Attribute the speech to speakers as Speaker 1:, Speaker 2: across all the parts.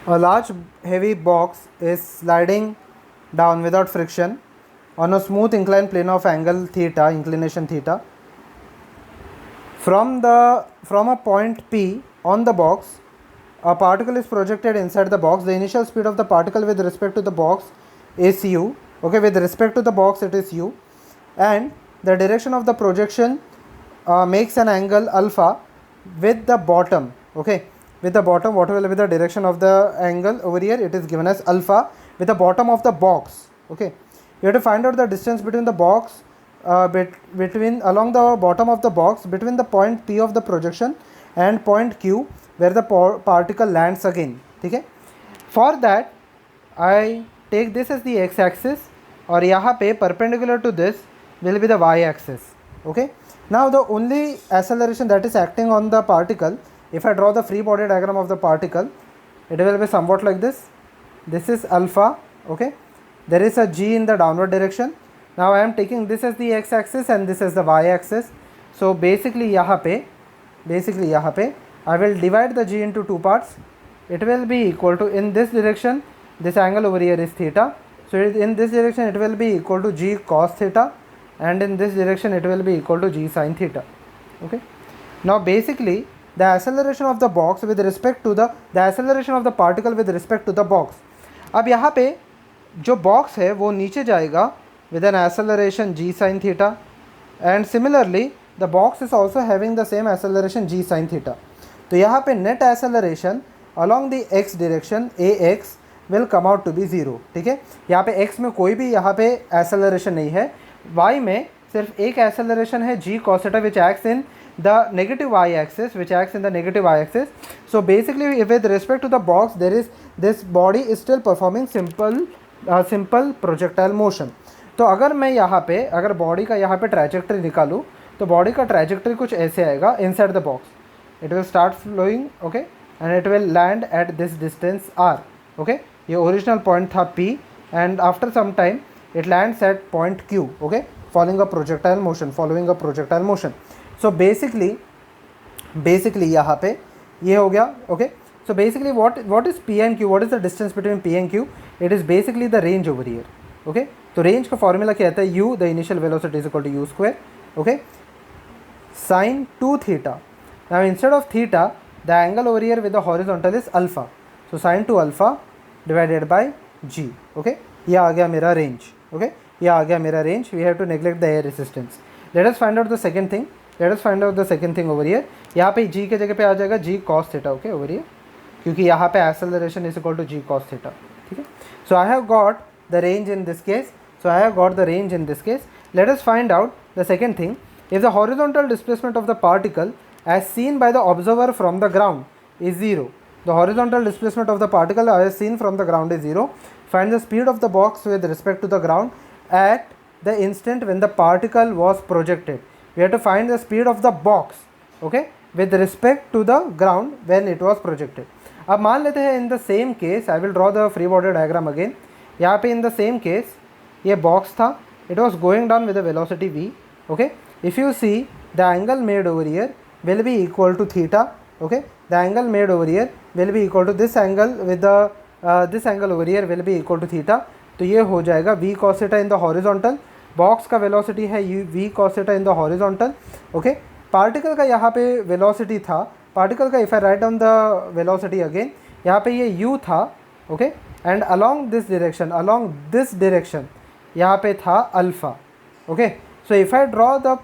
Speaker 1: A large heavy box is sliding down without friction on a smooth inclined plane of angle theta, inclination theta. From a point P on the box, a particle is projected inside the box. The initial speed of the particle with respect to the box is u. Okay, with respect to the box it is u, and the direction of the projection makes an angle alpha with the bottom. Okay, with the bottom, whatever will be the direction of the angle over here, it is given as alpha with the bottom of the box. Okay, you have to find out the distance between the box between along the bottom of the box between the point P of the projection and point Q where the particle lands again. Okay, for that I take this as the x-axis, और यहाँ पे perpendicular to this will be the y-axis. Okay, now the only acceleration that is acting on the particle, if I draw the free body diagram of the particle, it will be somewhat like this. This is alpha. Okay, there is a g in the downward direction. Now I am taking this as the x-axis and this as the y-axis. So basically यहाँ पे I will divide the g into two parts. It will be equal to, in this direction this angle over here is theta, so in this direction it will be equal to g cos theta, and in this direction it will be equal to g sin theta. Okay, now basically the acceleration of the box with respect to the acceleration of the particle with respect to the box. अब यहाँ पे जो box है वो नीचे जाएगा with an acceleration g sin theta, and similarly the box is also having the same acceleration g sin theta. तो यहाँ पे net acceleration along the x direction ax will come out to be 0. ठीक है, यहाँ पे x में कोई भी यहाँ पे acceleration नहीं है, y में सिर्फ एक acceleration है g cos theta which acts in the negative y-axis, so basically with respect to the box there is, this body is still performing simple projectile motion. तो अगर मैं यहाँ पे, अगर बॉडी का यहाँ पे ट्रैजेक्टरी निकालूँ तो बॉडी का ट्रैजेक्टरी कुछ ऐसे आएगा inside the box. It will start flowing. Okay, and it will land at this distance r. Okay, ये ओरिजिनल पॉइंट था p, and after some time it lands at point q. Okay, following a projectile motion. So basically यहाँ पे ये हो गया. Okay, so basically what is p and q, what is the distance between p and q? It is basically the range over here. Okay, तो range का formula क्या आता है, u, the initial velocity is equal to u square. Okay, sin 2 theta. Now instead of theta, the angle over here with the horizontal is alpha. So sin 2 alpha divided by g. Okay, ये आ गया मेरा range. Okay, ये आ गया मेरा range. We have to neglect the air resistance. Let us find out the second thing over here. यहाँ पे g के जगह पे आ जाएगा g cos theta. Okay, over here, क्योंकि यहाँ पे acceleration is equal to g cos theta. ठीक है, so I have got the range in this case. Let us find out the second thing. If the horizontal displacement of the particle as seen by the observer from the ground is 0, the horizontal displacement of the particle as seen from the ground is 0, find the speed of the box with respect to the ground at the instant when the particle was projected. We have to find the speed of the box, okay, with respect to the ground when it was projected. अब मान लेते हैं in the same case, I will draw the free body diagram again. यहाँ पे in the same case ये box था, it was going down with a velocity v. Okay, if you see the angle made over here will be equal to theta. Okay, the angle made over here will be equal to this angle with the this angle over here will be equal to theta. तो ये हो जाएगा v cos theta in the horizontal. Box का velocity है v cos theta in the horizontal. Okay, particle का यहाँ पे velocity था, पार्टिकल का, if I write down the velocity again, यहाँ पे ये u था. Okay, and along this direction यहाँ पे था alpha. Okay, so if I draw the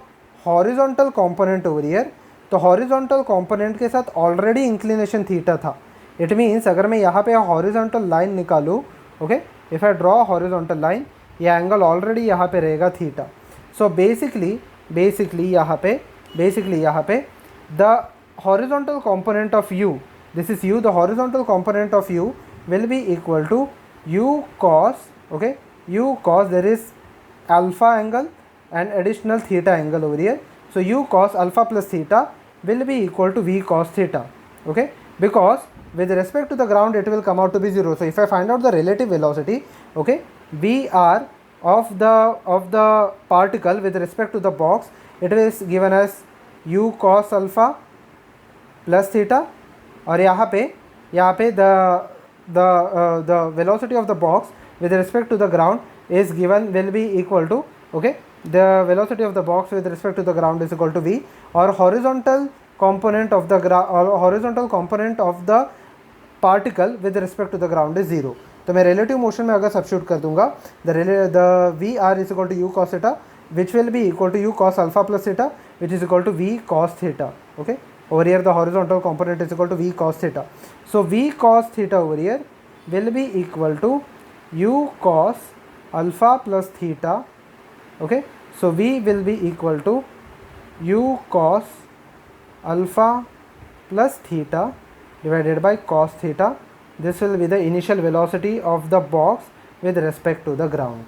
Speaker 1: horizontal component over here, तो हॉरिजॉन्टल कंपोनेंट के साथ ऑलरेडी इंक्लिनेशन थीटा था. इट मीन्स अगर मैं यहाँ पे हॉरिजॉन्टल लाइन निकालूँ, okay, if I draw horizontal line, ये एंगल ऑलरेडी यहाँ पे रहेगा थीटा. सो बेसिकली यहाँ पे the horizontal component of u, this is u, the horizontal component of u will be equal to u cos, okay, u cos, there is alpha angle and additional theta angle over here, so u cos alpha plus theta will be equal to v cos theta. Okay, because with respect to the ground it will come out to be 0. So if I find out the relative velocity, okay, vr of the particle with respect to the box, it is given as u cos alpha plus theta, और यहाँ पे the velocity of the box with respect to the ground is given, will be equal to, okay, the velocity of the box with respect to the ground is equal to v, or horizontal component of the horizontal component of the particle with respect to the ground is 0. तो मैं relative motion में अगर substitute कर दूंगा, the vr is equal to u cos theta, which will be equal to u cos alpha plus theta, which is equal to v cos theta. Okay, over here the horizontal component is equal to v cos theta. So v cos theta over here will be equal to u cos alpha plus theta. Okay, so v will be equal to u cos alpha plus theta divided by cos theta. This will be the initial velocity of the box with respect to the ground.